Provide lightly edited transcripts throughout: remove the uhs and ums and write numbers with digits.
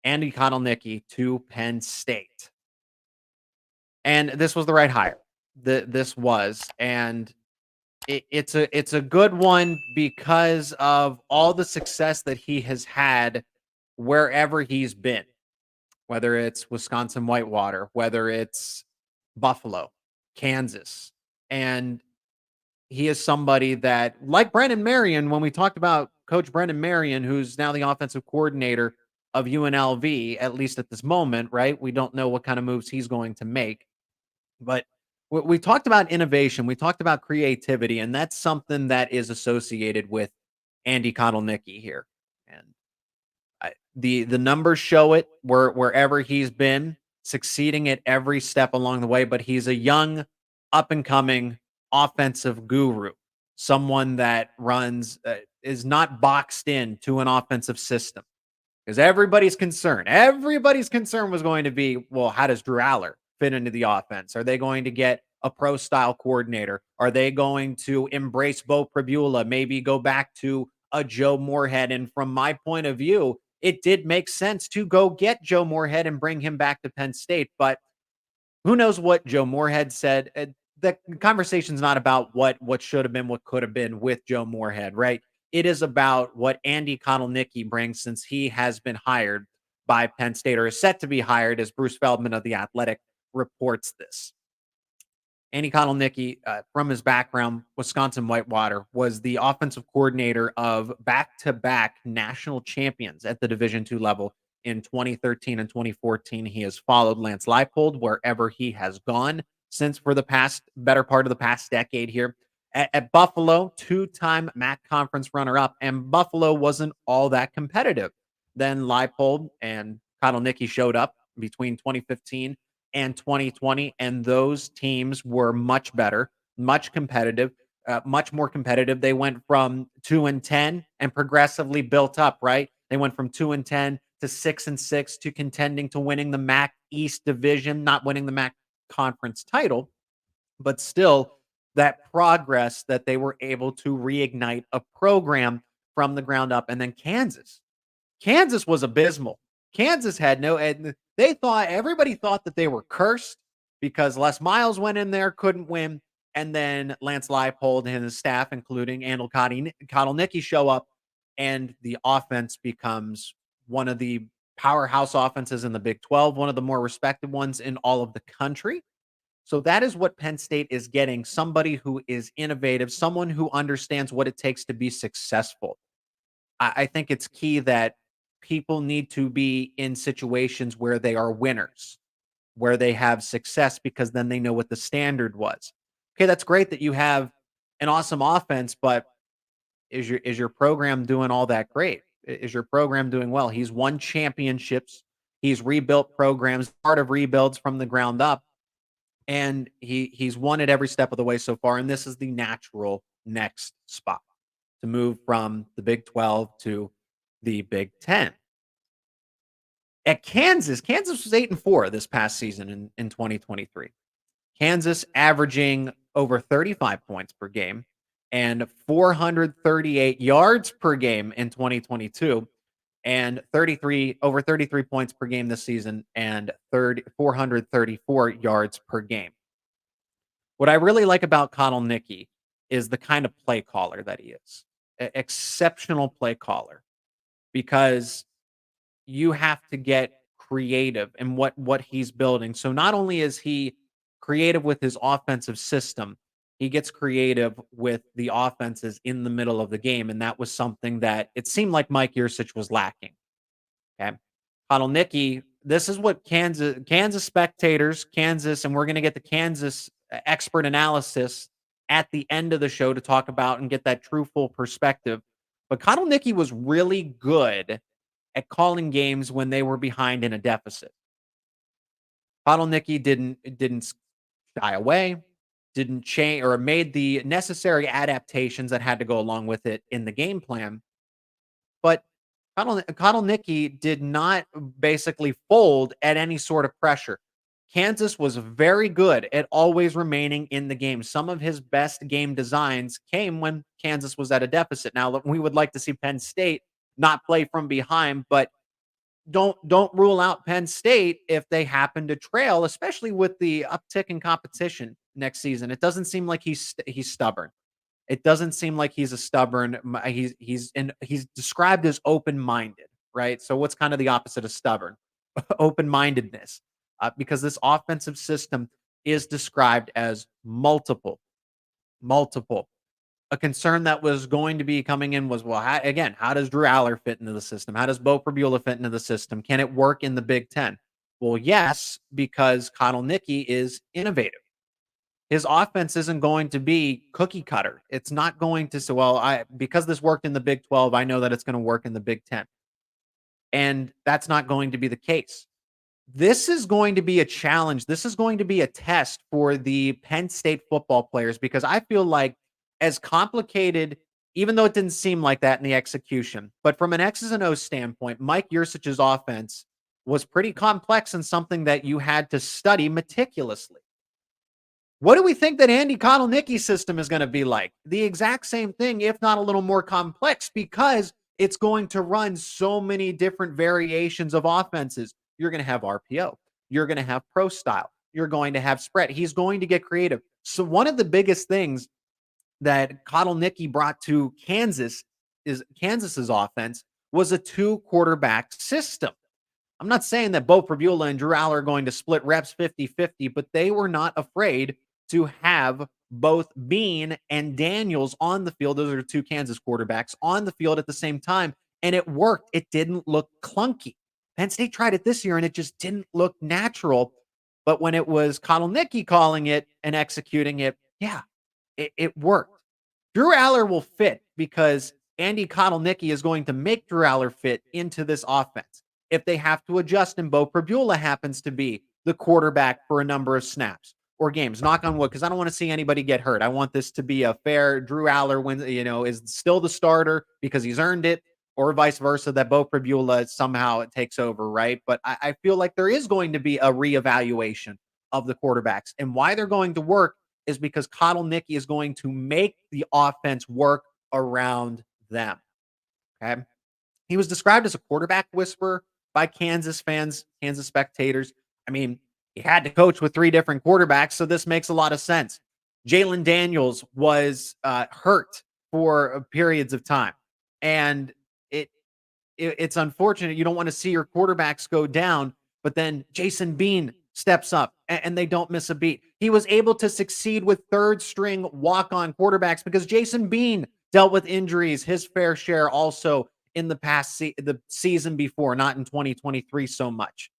Andy Kotelnicki to Penn State. And this was the right hire. This was, and it's a good one because of all the success that he has had wherever he's been, whether it's Wisconsin Whitewater, whether it's Buffalo, Kansas. And he is somebody that, like Brennan Marion, when we talked about Coach Brennan Marion, who's now the offensive coordinator of UNLV, at least at this moment, right? We don't know what kind of moves he's going to make. But we talked about innovation, we talked about creativity, and that's something that is associated with Andy Kotelnicki here. And the numbers show it wherever he's been, succeeding at every step along the way. But he's a young, up and coming offensive guru, someone that runs is not boxed in to an offensive system. Because everybody's concern was going to be, well, how does Drew Aller fit into the offense? Are they going to get a pro style coordinator? Are they going to embrace Bo Prabula? Maybe go back to a Joe Moorhead? And from my point of view, it did make sense to go get Joe Moorhead and bring him back to Penn State. But who knows what Joe Moorhead said? The conversation's not about what should have been, what could have been with Joe Moorhead, right? It is about what Andy Kotelnicki brings, since he has been hired by Penn State, or is set to be hired, as Bruce Feldman of The Athletic reports this. Andy Kotelnicki, from his background, Wisconsin Whitewater, was the offensive coordinator of back-to-back national champions at the Division II level in 2013 and 2014. He has followed Lance Leipold wherever he has gone since, for the better part of the past decade here. At Buffalo, two-time MAC conference runner-up, and Buffalo wasn't all that competitive. Then Leipold and Kotelnicki showed up between 2015 and 2020, and those teams were much better, much more competitive. They went from 2-10 and progressively built up, right? They went from 2-10 to 6-6 to contending to winning the MAC East division, not winning the MAC conference title, but still that progress that they were able to reignite a program from the ground up. And then Kansas was abysmal. Kansas had no, and everybody thought that they were cursed because Les Miles went in there, couldn't win. And then Lance Leipold and his staff, including Andy Kotelnicki, show up, and the offense becomes one of the powerhouse offenses in the Big 12, one of the more respected ones in all of the country. So that is what Penn State is getting, somebody who is innovative, someone who understands what it takes to be successful. I think it's key that people need to be in situations where they are winners, where they have success, because then they know what the standard was. Okay, that's great that you have an awesome offense, but is your program doing all that great? Is your program doing well? He's won championships. He's rebuilt programs, part of rebuilds from the ground up, and he's won it every step of the way so far. And this is the natural next spot to move from the Big 12 to the Big 10. At Kansas was 8-4 this past season in 2023. Kansas averaging over 35 points per game and 438 yards per game in 2022, and over 33 points per game this season, and 434 yards per game. What I really like about Kotelnicki is the kind of play caller that he is. Exceptional play caller, because you have to get creative in what he's building. So not only is he creative with his offensive system, he gets creative with the offenses in the middle of the game, and that was something that it seemed like Mike Yurcich was lacking. Okay, Kotelnicki, this is what Kansas spectators, and we're going to get the Kansas expert analysis at the end of the show to talk about and get that true full perspective. But Kotelnicki was really good at calling games when they were behind in a deficit. Kotelnicki didn't shy away, didn't change, or made the necessary adaptations that had to go along with it in the game plan. But Kotelnicki did not basically fold at any sort of pressure. Kansas was very good at always remaining in the game. Some of his best game designs came when Kansas was at a deficit. Now, we would like to see Penn State not play from behind, but don't rule out Penn State if they happen to trail, especially with the uptick in competition next season. It doesn't seem like he's stubborn. It doesn't seem like he's a stubborn. He's described as open minded, right? So what's kind of the opposite of stubborn? Open mindedness, because this offensive system is described as multiple. A concern that was going to be coming in was, well, how does Drew Aller fit into the system? How does Bo Prabula fit into the system? Can it work in the Big Ten? Well, yes, because Kotelnicki is innovative. His offense isn't going to be cookie cutter. It's not going to say, well, because this worked in the Big 12, I know that it's going to work in the Big 10. And that's not going to be the case. This is going to be a challenge. This is going to be a test for the Penn State football players, because I feel like, as complicated, even though it didn't seem like that in the execution, but from an X's and O's standpoint, Mike Yurcich's offense was pretty complex and something that you had to study meticulously. What do we think that Andy Kotelnicki's system is going to be like? The exact same thing, if not a little more complex, because it's going to run so many different variations of offenses. You're going to have RPO. You're going to have pro style. You're going to have spread. He's going to get creative. So one of the biggest things that Kotelnicki brought to Kansas's offense was a 2-quarterback system. I'm not saying that Bo Prabula and Drew Aller are going to split reps 50-50, but they were not afraid to have both Bean and Daniels on the field. Those are the two Kansas quarterbacks on the field at the same time, and it worked. It didn't look clunky. Penn State tried it this year, and it just didn't look natural. But when it was Kotelnicki calling it and executing it, yeah, it worked. Drew Aller will fit because Andy Kotelnicki is going to make Drew Aller fit into this offense. If they have to adjust and Bo Prabula happens to be the quarterback for a number of snaps or games, knock on wood, because I don't want to see anybody get hurt. I want this to be a fair Drew Aller is still the starter because he's earned it, or vice versa, that Bo Prabula somehow it takes over, right? But I feel like there is going to be a reevaluation of the quarterbacks, and why they're going to work is because Kotelnicki is going to make the offense work around them. Okay. He was described as a quarterback whisperer by Kansas fans, Kansas spectators. I mean, he had to coach with 3 different quarterbacks, so this makes a lot of sense. Jalen Daniels was hurt for periods of time, and it's unfortunate. You don't want to see your quarterbacks go down, but then Jason Bean steps up and they don't miss a beat. He was able to succeed with 3rd-string walk-on quarterbacks because Jason Bean dealt with injuries, his fair share also in the past the season before, not in 2023 so much.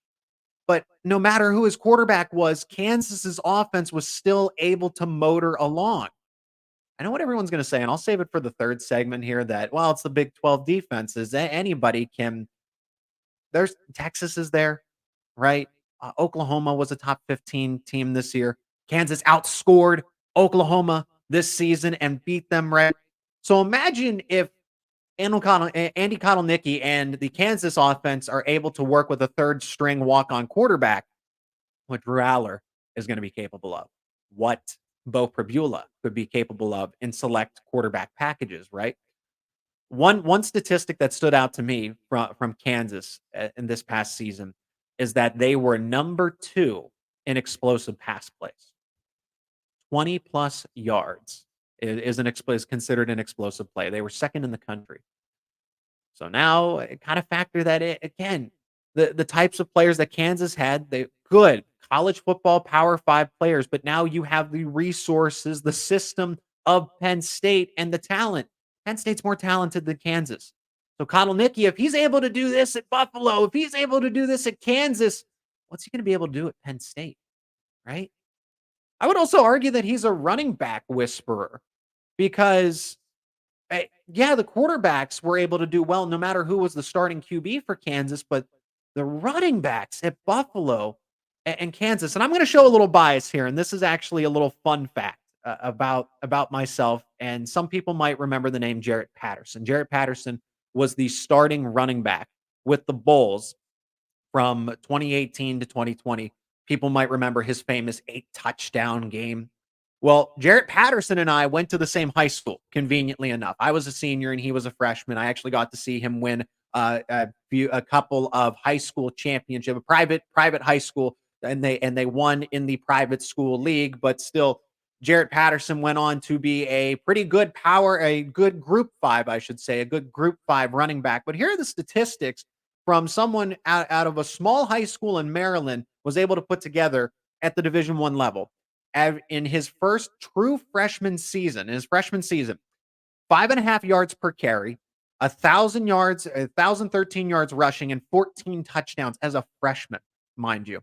But no matter who his quarterback was, Kansas's offense was still able to motor along. I know what everyone's going to say, and I'll save it for the 3rd segment here, that, well, it's the Big 12 defenses. Anybody can. There's Texas is there, right? Oklahoma was a top 15 team this year. Kansas outscored Oklahoma this season and beat them, right? So imagine if Andy Kotelnicki and the Kansas offense are able to work with a 3rd-string walk-on quarterback, what Drew Aller is going to be capable of, what Bo Prabula could be capable of in select quarterback packages, right? One statistic that stood out to me from Kansas in this past season is that they were number 2 in explosive pass plays. 20 plus yards is considered an explosive play. They were 2nd in the country. So now kind of factor that in again. The types of players that Kansas had, they good college football Power 5 players, but now you have the resources, the system of Penn State and the talent. Penn State's more talented than Kansas. So Kotelnicki, if he's able to do this at Buffalo, if he's able to do this at Kansas, what's he going to be able to do at Penn State? Right? I would also argue that he's a running back whisperer because yeah, the quarterbacks were able to do well no matter who was the starting QB for Kansas, but the running backs at Buffalo and Kansas, and I'm going to show a little bias here, and this is actually a little fun fact about myself, and some people might remember the name Jarrett Patterson. Jarrett Patterson was the starting running back with the Bulls from 2018 to 2020. People might remember his famous 8-touchdown game. Well, Jarrett Patterson and I went to the same high school, conveniently enough. I was a senior and he was a freshman. I actually got to see him win a couple of high school championship, a private high school, and they won in the private school league. But still, Jarrett Patterson went on to be a pretty good a good Group 5, I should say, a good Group 5 running back. But here are the statistics from someone out of a small high school in Maryland was able to put together at the Division 1 level. In his first true freshman season, 5.5 yards per carry, 1,000 yards, 1,013 yards rushing, and 14 touchdowns as a freshman, mind you.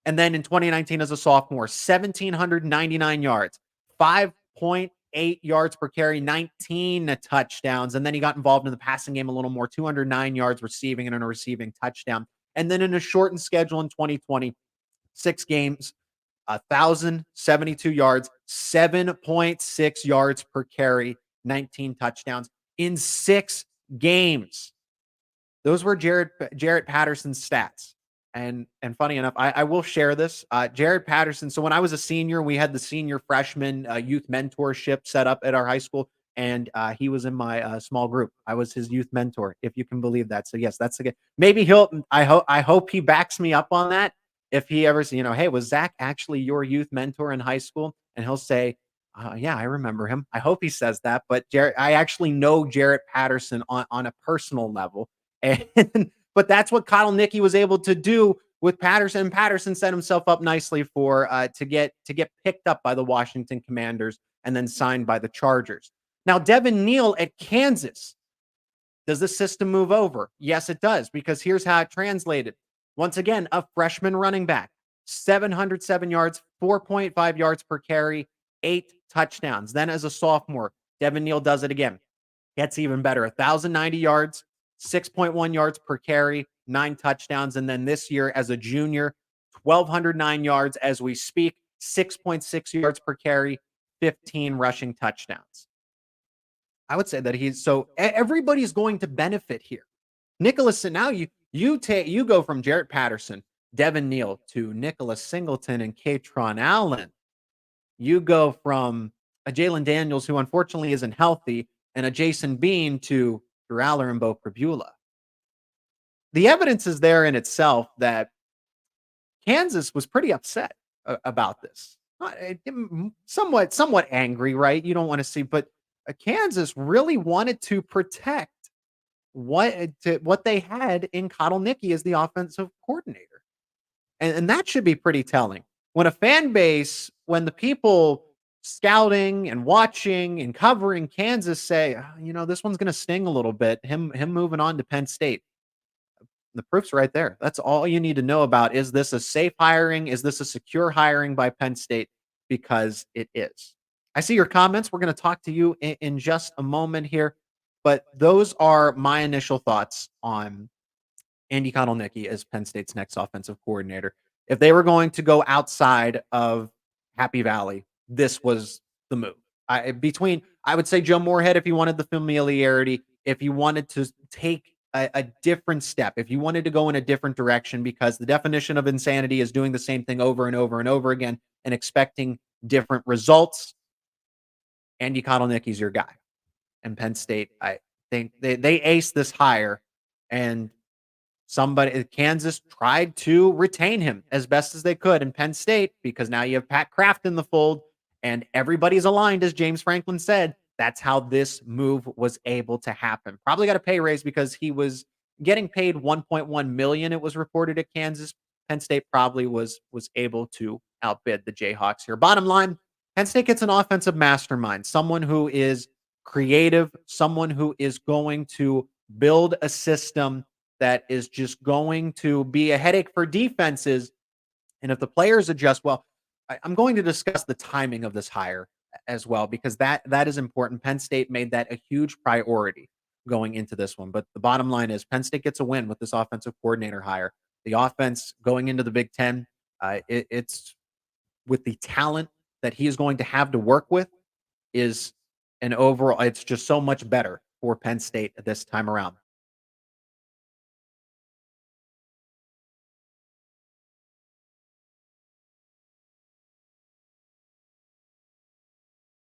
And then in 2019 as a sophomore, 1,799 yards, 5.8 yards per carry, 19 touchdowns. And then he got involved in the passing game a little more, 209 yards receiving and a receiving touchdown. And then in a shortened schedule in 2020, 6 games, 1,072 yards, 7.6 yards per carry, 19 touchdowns in 6 games. Those were Jarrett Patterson's stats. And funny enough, I will share this. Jarrett Patterson. So when I was a senior, we had the senior freshman youth mentorship set up at our high school, and he was in my small group. I was his youth mentor, if you can believe that. So yes, that's a good. Maybe he'll. I hope he backs me up on that. If he ever, hey, was Zach actually your youth mentor in high school? And he'll say, yeah, I remember him. I hope he says that. But I actually know Jarrett Patterson on a personal level, and but that's what Kotelnicki was able to do with Patterson. Patterson set himself up nicely for to get picked up by the Washington Commanders and then signed by the Chargers. Now, Devin Neal at Kansas. Does the system move over? Yes, it does, because here's how it translated. Once again, a freshman running back, 707 yards, 4.5 yards per carry, 8 touchdowns. Then as a sophomore, Devin Neal does it again. Gets even better, 1,090 yards, 6.1 yards per carry, 9 touchdowns. And then this year as a junior, 1,209 yards as we speak, 6.6 yards per carry, 15 rushing touchdowns. I would say that everybody's going to benefit here. Nicholas, now you go from Jarrett Patterson, Devin Neal to Nicholas Singleton and Katron Allen. You go from a Jalen Daniels, who unfortunately isn't healthy, and a Jason Bean to Drew Aller and Bo Pribula. The evidence is there in itself that Kansas was pretty upset about this. Somewhat angry, right? You don't want to see, but Kansas really wanted to protect what they had in Kotelnicki as the offensive coordinator. And that should be pretty telling. When a fan base, when the people scouting and watching and covering Kansas say, this one's going to sting a little bit, him moving on to Penn State. The proof's right there. That's all you need to know about. Is this a safe hiring? Is this a secure hiring by Penn State? Because it is. I see your comments. We're going to talk to you in just a moment here. But those are my initial thoughts on Andy Kotelnicki as Penn State's next offensive coordinator. If they were going to go outside of Happy Valley, this was the move. I would say Joe Moorhead, if you wanted the familiarity, if you wanted to take a different step, if you wanted to go in a different direction, because the definition of insanity is doing the same thing over and over and over again and expecting different results. Andy Kotelnicki's your guy. And Penn State, I think they aced this hire, and Kansas tried to retain him as best as they could in Penn State, because now you have Pat Kraft in the fold and everybody's aligned, as James Franklin said. That's how this move was able to happen. Probably got a pay raise because he was getting paid $1.1 million. It was reported at Kansas. Penn State probably was able to outbid the Jayhawks here. Bottom line, Penn State gets an offensive mastermind, someone who is creative, someone who is going to build a system that is just going to be a headache for defenses. And if the players adjust well, I'm going to discuss the timing of this hire as well, because that is important. Penn State made that a huge priority going into this one. But the bottom line is Penn State gets a win with this offensive coordinator hire. The offense going into the Big Ten, it's with the talent that he is going to have to work with, is an overall, it's just so much better for Penn State this time around.